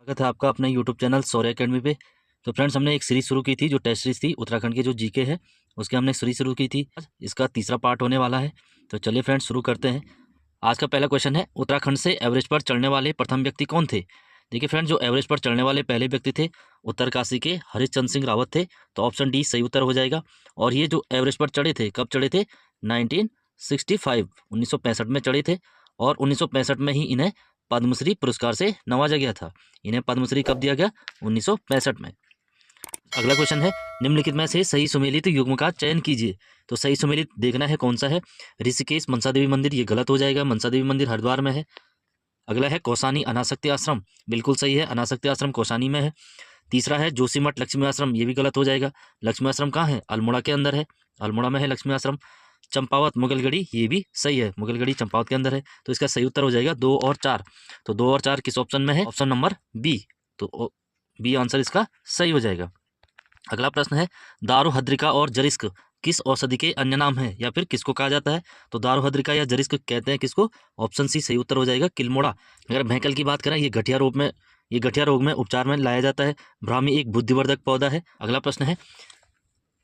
स्वागत है आपका अपने यूट्यूब चैनल सौर्य अकेडमी पे। तो फ्रेंड्स, हमने एक सीरीज शुरू की थी जो टेस्ट सीरीज थी उत्तराखंड के जो जीके है उसकी हमने सीरीज शुरू की थी। इसका तीसरा पार्ट होने वाला है। तो चलिए फ्रेंड्स शुरू करते हैं। आज का पहला क्वेश्चन है, उत्तराखंड से एवरेस्ट पर चढ़ने वाले प्रथम व्यक्ति कौन थे। देखिए फ्रेंड्स, जो एवरेस्ट पर चढ़ने वाले पहले व्यक्ति थे उत्तरकाशी के हरिश्चंद्र सिंह रावत थे। तो ऑप्शन डी सही उत्तर हो जाएगा। और ये जो एवरेस्ट पर चढ़े थे कब चढ़े थे? 1965 1965 में चढ़े थे। और 1965 में ही इन्हें पद्मश्री पुरस्कार से नवाजा गया था। इन्हें पद्मश्री कब दिया गया? 1965 में। अगला क्वेश्चन है, निम्नलिखित में से सही सुमेलित युग्म का चयन कीजिए। तो सही सुमेलित देखना है कौन सा है। ऋषिकेश मनसा देवी मंदिर, ये गलत हो जाएगा। मनसा देवी मंदिर हरिद्वार में है। अगला है कौसानी अनासक्ति आश्रम, बिल्कुल सही है। अनासक्ति आश्रम कौसानी में है। तीसरा है जोशीमठ लक्ष्मी आश्रम, ये भी गलत हो जाएगा। लक्ष्मी आश्रम कहाँ है? अल्मोड़ा के अंदर है। अल्मोड़ा में है लक्ष्मी आश्रम। चंपावत मुगलगढ़ी, ये भी सही है। मुगलगढ़ी चंपावत के अंदर है। तो इसका सही उत्तर हो जाएगा 2 और 4। तो 2 और 4 किस ऑप्शन में है? Option number B. तो बी आंसर इसका सही हो जाएगा। अगला प्रश्न है, दारुहद्रिका और जरिस्क किस औषधि के अन्य नाम है, या फिर किसको कहा जाता है? तो दारुहद्रिका या जरिस्क कहते हैं किसको? ऑप्शन सी सही उत्तर हो जाएगा, किल्मोड़ा। अगर भैंकल की बात करें, ये गठिया रोग में उपचार में लाया जाता है। ब्राह्मी एक बुद्धिवर्धक पौधा है। अगला प्रश्न है,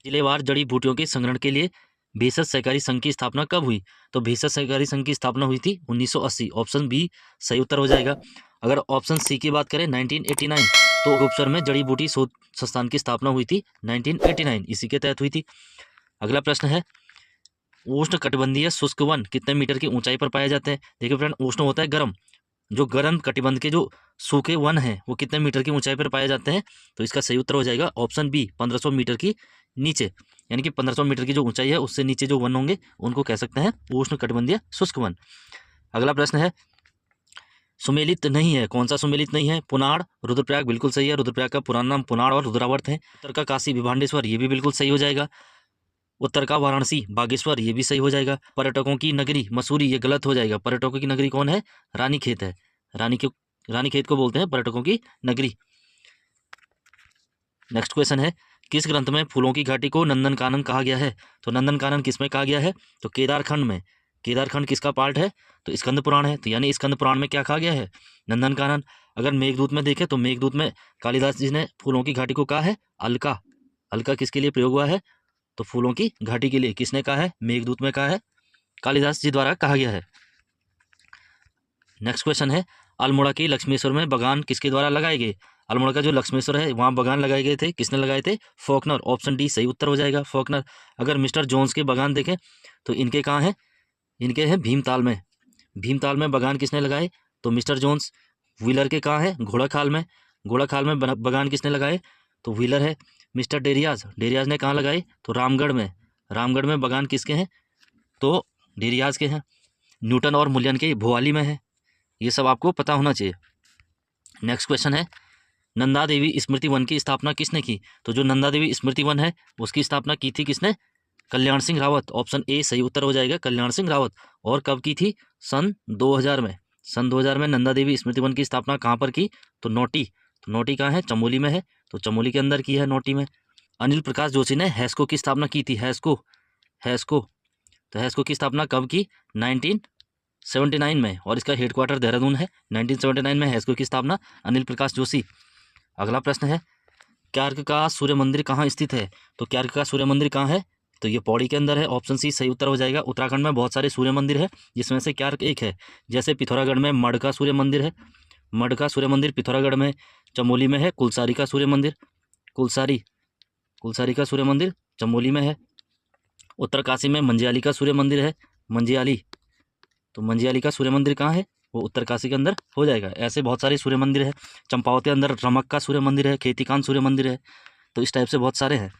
जिलेवार जड़ी बूटियों के संग्रहण के लिए भेषज सहकारी संघ की स्थापना कब हुई? तो भेषज सहकारी संघ की स्थापना हुई थी 1980। ऑप्शन बी सही उत्तर हो जाएगा। अगर ऑप्शन सी की बात करें 1989, तो उपसर में जड़ी बूटी शोध संस्थान की स्थापना हुई थी 1989, इसी के तहत हुई थी। अगला प्रश्न है, उष्ण कटिबंधीय शुष्क वन कितने मीटर की ऊंचाई पर पाए जाते हैं? देखिए फ्रेंड, उष्ण होता है गर्म, जो गर्म कटिबंध के जो सूखे वन हैं वो कितने मीटर की ऊंचाई पर पाए जाते हैं? तो इसका सही उत्तर हो जाएगा ऑप्शन बी 1500 मीटर की नीचे, यानी कि 1500 मीटर की जो ऊंचाई है उससे नीचे जो वन होंगे उनको कह सकते हैं उष्ण कटिबंधीय शुष्क वन। अगला प्रश्न है, सुमेलित नहीं है, कौन सा सुमेलित नहीं है? पुनाड़, रुद्रप्रयाग, बिल्कुल सही है। रुद्रप्रयाग का पुराना नाम पुनाड़ और रुद्रावर्त है। उत्तर का काशी विभांडेश्वर, ये भी बिल्कुल सही हो जाएगा। उत्तर का वाराणसी बागेश्वर, ये भी सही हो जाएगा। पर्यटकों की नगरी मसूरी, ये गलत हो जाएगा। पर्यटकों की नगरी कौन है? रानीखेत है। रानीखेत को बोलते हैं पर्यटकों की नगरी। नेक्स्ट क्वेश्चन है, किस ग्रंथ में फूलों की घाटी को नंदनकानन कहा गया है? तो नंदनकानन किस में कहा गया है? तो केदारखंड में। केदारखंड किसका पार्ट है? तो स्कंद पुराण है। तो यानी स्कंद पुराण में क्या कहा गया है? नंदनकानन। अगर मेघदूत में देखें तो मेघदूत में कालिदास जी ने फूलों की घाटी को कहा है अलका। अलका किसके लिए प्रयोग हुआ है? तो फूलों की घाटी के लिए। किसने कहा है? मेघदूत में कहा है, कालिदास जी द्वारा कहा गया है। नेक्स्ट क्वेश्चन है, अल्मोड़ा के लक्ष्मेश्वर में बागान किसके द्वारा लगाए गए? अल्मोड़ा का जो लक्ष्मेश्वर है वहाँ बागान लगाए गए थे, किसने लगाए थे? फॉकनर। ऑप्शन डी सही उत्तर हो जाएगा, फॉकनर। अगर मिस्टर जोन्स के बागान देखें तो इनके कहाँ हैं? इनके हैं भीमताल में। भीमताल में बागान किसने लगाए? तो मिस्टर जोन्स। व्हीलर के कहाँ है? घोड़ाखाल में। घोड़ाखाल में बागान किसने लगाए? तो व्हीलर है। मिस्टर डेरियाज, डेरियाज ने कहाँ लगाए? तो रामगढ़ में। रामगढ़ में बागान किसके हैं? तो डेरियाज के हैं। न्यूटन और मुल्यन के भोवाली में है। ये सब आपको पता होना चाहिए। नेक्स्ट क्वेश्चन है, नंदा देवी स्मृति वन की स्थापना किसने की? तो जो नंदा देवी स्मृति वन है उसकी स्थापना की थी किसने? कल्याण सिंह रावत। ऑप्शन ए सही उत्तर हो जाएगा, कल्याण सिंह रावत। और कब की थी? सन 2000 में। सन 2000 में नंदा देवी स्मृति वन की स्थापना कहाँ पर की? तो नोटी। तो नोटी कहाँ है? चमोली में है। तो चमोली के अंदर की है, नोटी में। अनिल प्रकाश जोशी ने हैस्को की स्थापना की थी। हैस्को। तो हैस्को की स्थापना कब की? 1979 में। और इसका हेडक्वार्टर देहरादून है। 1979 में हैस्को की स्थापना अनिल प्रकाश जोशी। अगला प्रश्न है, क्यार्क का सूर्य मंदिर कहाँ स्थित है? तो क्यार्क का सूर्य मंदिर कहाँ है? तो ये पौड़ी के अंदर है। ऑप्शन सी सही उत्तर हो जाएगा। उत्तराखंड में बहुत सारे सूर्य मंदिर है जिसमें से क्यार्क एक है। जैसे पिथौरागढ़ में मढ़ का सूर्य मंदिर है। मढ़ का सूर्य मंदिर पिथौरागढ़ में। चमोली में है कुलसारी का सूर्य मंदिर। कुलसारी का सूर्य मंदिर चमोली में है। उत्तरकाशी में मंजियाली का सूर्य मंदिर है। मंजियाली। तो मंजियाली का सूर्य मंदिर कहाँ है? वो उत्तरकाशी के अंदर हो जाएगा। ऐसे बहुत सारे सूर्य मंदिर है। चंपावत के अंदर रमक का सूर्य मंदिर है। खेतीकान सूर्य मंदिर है। तो इस टाइप से बहुत सारे हैं।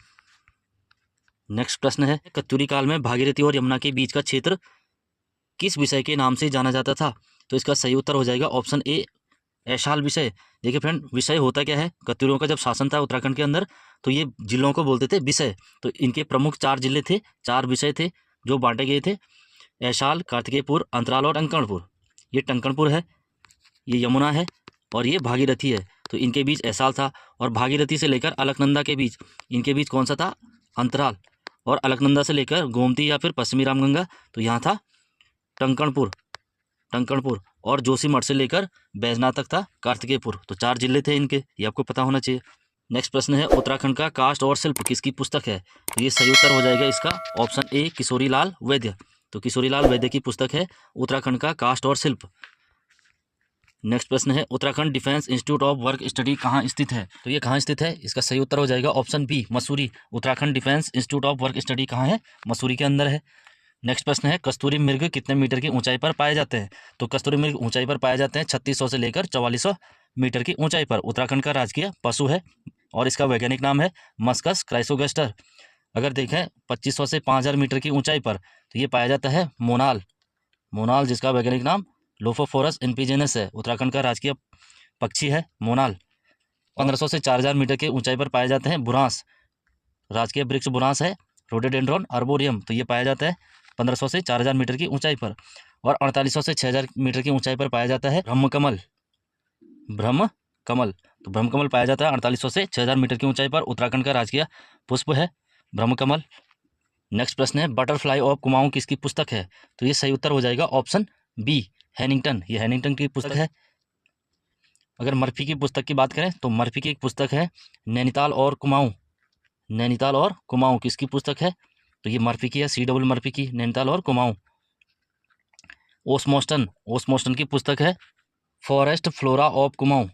नेक्स्ट प्रश्न है, कत्यूरी काल में भागीरथी और यमुना के बीच का क्षेत्र किस विषय के नाम से जाना जाता था? तो इसका सही उत्तर हो जाएगा ऑप्शन ए ऐशाल विषय। देखिए फ्रेंड, विषय होता क्या है? कत्यूरियों का जब शासन था उत्तराखंड के अंदर तो ये जिलों को बोलते थे विषय। तो इनके प्रमुख 4 जिले थे, 4 विषय थे जो बांटे गए थे। ऐशाल, कार्तिकेयपुर, अंतराल और टंकणपुर। ये टंकणपुर है, ये यमुना है और ये भागीरथी है। तो इनके बीच ऐसाल था। और भागीरथी से लेकर अलकनंदा के बीच, इनके बीच कौन सा था? अंतराल। और अलकनंदा से लेकर गोमती या फिर पश्चिमी रामगंगा, तो यहाँ था टंकणपुर। टंकणपुर, और जोशीमठ से लेकर बैजनाथ तक था कार्तिकेयपुर। तो 4 जिले थे इनके, ये आपको पता होना चाहिए। नेक्स्ट प्रश्न है, उत्तराखंड का काष्ठ और शिल्प किसकी पुस्तक है? तो ये सही उत्तर हो जाएगा इसका ऑप्शन ए, किशोरीलाल वैद्य। तो किशोरीलाल वैद्य की पुस्तक है उत्तराखंड का काष्ठ और शिल्प। नेक्स्ट प्रश्न है, Uttarakhand defence institute of work study कहाँ स्थित है? तो ये कहाँ स्थित है? इसका सही उत्तर हो जाएगा option B, Mussoorie. Uttarakhand defence institute of work study कहाँ है? मसूरी के अंदर है। नेक्स्ट प्रश्न है, कस्तूरी मृग कितने मीटर की ऊंचाई पर पाए जाते हैं? तो कस्तूरी मृग ऊंचाई पर पाए जाते हैं 3600 से लेकर 4400 मीटर की ऊंचाई पर। उत्तराखंड का राजकीय पशु है और इसका वैज्ञानिक नाम है मस्कस क्राइसोगस्टर। अगर देखें 2500 से 5000 मीटर की ऊंचाई पर तो ये पाया जाता है मोनाल। मोनाल, जिसका वैज्ञानिक नाम लोफोफोरस इनपिजेनस है। उत्तराखंड का राजकीय पक्षी है मोनाल। 1500 से 4000 मीटर की ऊंचाई पर पाए जाते हैं बुरांस। राजकीय वृक्ष बुरांस है रोडोडेंड्रॉन आर्बोरियम। तो ये पाया जाता है 1500 से 4000 मीटर की ऊंचाई पर। और 4800 से 6000 मीटर की ऊंचाई पर पाया जाता है ब्रह्मकमल। ब्रह्मकमल, तो ब्रह्मकमल पाया जाता है 4800 से 6000 मीटर की ऊंचाई पर। उत्तराखंड का राजकीय पुष्प है ब्रह्मकमल। नेक्स्ट प्रश्न है, बटरफ्लाई ऑफ कुमाऊं किसकी पुस्तक है? तो ये सही उत्तर हो जाएगा ऑप्शन बी, हैनिंगटन। ये हैनिंगटन की पुस्तक है। अगर मर्फी की पुस्तक की बात करें तो मर्फी की एक पुस्तक है नैनीताल और कुमाऊं। नैनीताल और कुमाऊं किसकी पुस्तक है? तो ये मर्फी की है, C मर्फी की, नैनीताल और कुमाऊं। ओसमोस्टन की पुस्तक है forest flora of Kumaon.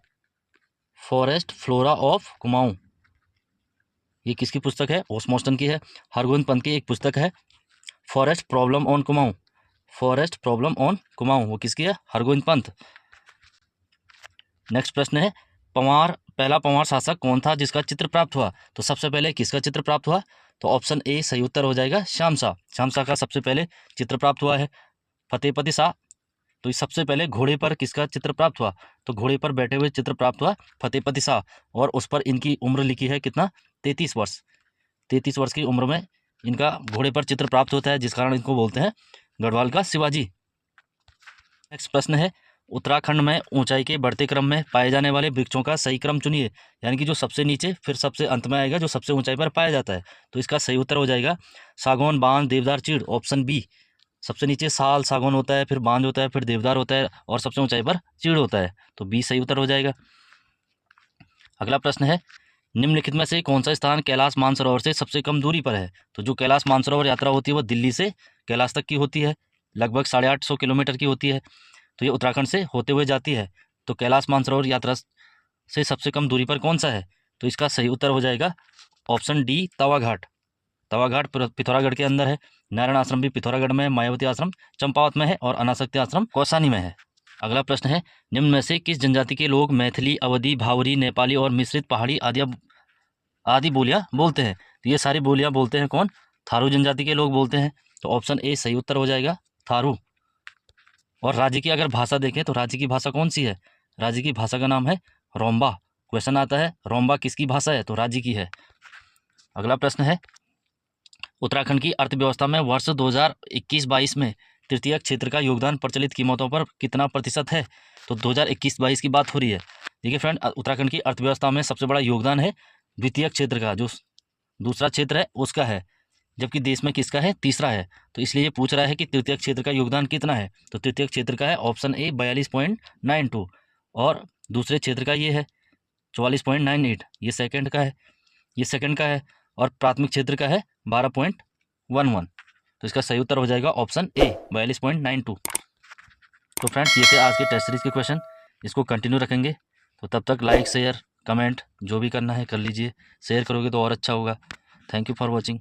Forest flora of Kumaon, ये किसकी पुस्तक है? ओसमोस्टन की है। हरगोविंद पंत की एक पुस्तक है forest problem on Kumaon. Forest problem on Kumaon, वो किसकी है? हरगोविंद पंत। नेक्स्ट प्रश्न है, पहला पंवार शासक कौन था जिसका चित्र प्राप्त हुआ? तो सबसे पहले किसका चित्र प्राप्त हुआ? तो ऑप्शन ए सही उत्तर हो जाएगा श्यामशाह। श्यामशाह का सबसे पहले चित्र प्राप्त हुआ है। फतेहपति शाह, तो इस सबसे पहले घोड़े पर किसका चित्र प्राप्त हुआ? तो घोड़े पर बैठे हुए चित्र प्राप्त हुआ फतेहपति शाह, और उस पर इनकी उम्र लिखी है कितना? 33 वर्ष। 33 वर्ष की उम्र में इनका घोड़े पर चित्र प्राप्त होता है, जिस कारण इनको बोलते हैं गढ़वाल का शिवाजी। नेक्स्ट प्रश्न है, उत्तराखंड में ऊंचाई के बढ़ते क्रम में पाए जाने वाले वृक्षों का सही क्रम चुनिए। यानी कि जो सबसे नीचे फिर सबसे अंत में आएगा, जो सबसे ऊंचाई पर पाया जाता है। तो इसका सही उत्तर हो जाएगा सागौन, बांज, देवदार, चीड़, ऑप्शन बी। सबसे नीचे साल, सागौन होता है, फिर बांज होता है, फिर देवदार होता है, और सबसे ऊंचाई पर चीड़ होता है। तो बी सही उत्तर हो जाएगा। अगला प्रश्न है, निम्नलिखित में से कौन सा स्थान कैलाश मानसरोवर से सबसे कम दूरी पर है? तो जो कैलाश मानसरोवर यात्रा होती है वो दिल्ली से कैलाश तक की होती है, लगभग 850 किलोमीटर की होती है। तो ये उत्तराखंड से होते हुए जाती है। तो कैलाश मानसरोवर यात्रा से सबसे कम दूरी पर कौन सा है? तो इसका सही उत्तर हो जाएगा ऑप्शन डी, तवाघाट। तवाघाट पिथौरागढ़ के अंदर है। नारायण आश्रम भी पिथौरागढ़ में है, मायावती आश्रम चंपावत में है, और अनासक्ति आश्रम कौसानी में है। अगला प्रश्न है, निम्न में से किस जनजाति के लोग मैथिली, अवधी, भावरी, नेपाली और मिश्रित पहाड़ी आदि बोलियां बोलते हैं? तो ये सारी बोलियां बोलते हैं कौन? थारू जनजाति के लोग बोलते हैं। तो ऑप्शन ए सही उत्तर हो जाएगा थारू। और राज्य की अगर भाषा देखें तो राज्य की भाषा कौन सी है? राज्य की भाषा का नाम है रोम्बा। क्वेश्चन आता है रोम्बा किसकी भाषा है? तो राज्य की है। अगला प्रश्न है, उत्तराखंड की अर्थव्यवस्था में वर्ष 2021-22 में तृतीय क्षेत्र का योगदान प्रचलित कीमतों पर कितना प्रतिशत है? तो 2021-22 की बात हो रही है। देखिए फ्रेंड, उत्तराखंड की अर्थव्यवस्था में सबसे बड़ा योगदान है द्वितीय क्षेत्र का, जो दूसरा क्षेत्र है उसका है, जबकि देश में किसका है? तीसरा है। तो इसलिए ये पूछ रहा है कि तृतीय क्षेत्र का योगदान कितना है। तो तृतीय क्षेत्र का है ऑप्शन ए 42.92, और दूसरे क्षेत्र का ये है 44.98। ये सेकंड का है, ये सेकंड का है, और प्राथमिक क्षेत्र का है 12.11। तो इसका सही उत्तर हो जाएगा ऑप्शन ए 42.92। तो फ्रेंड्स, ये थे आज के टेस्ट सीरीज के क्वेश्चन। इसको कंटिन्यू रखेंगे। तो तब तक लाइक, शेयर, कमेंट जो भी करना है कर लीजिए। शेयर करोगे तो और अच्छा होगा। Thank you for watching.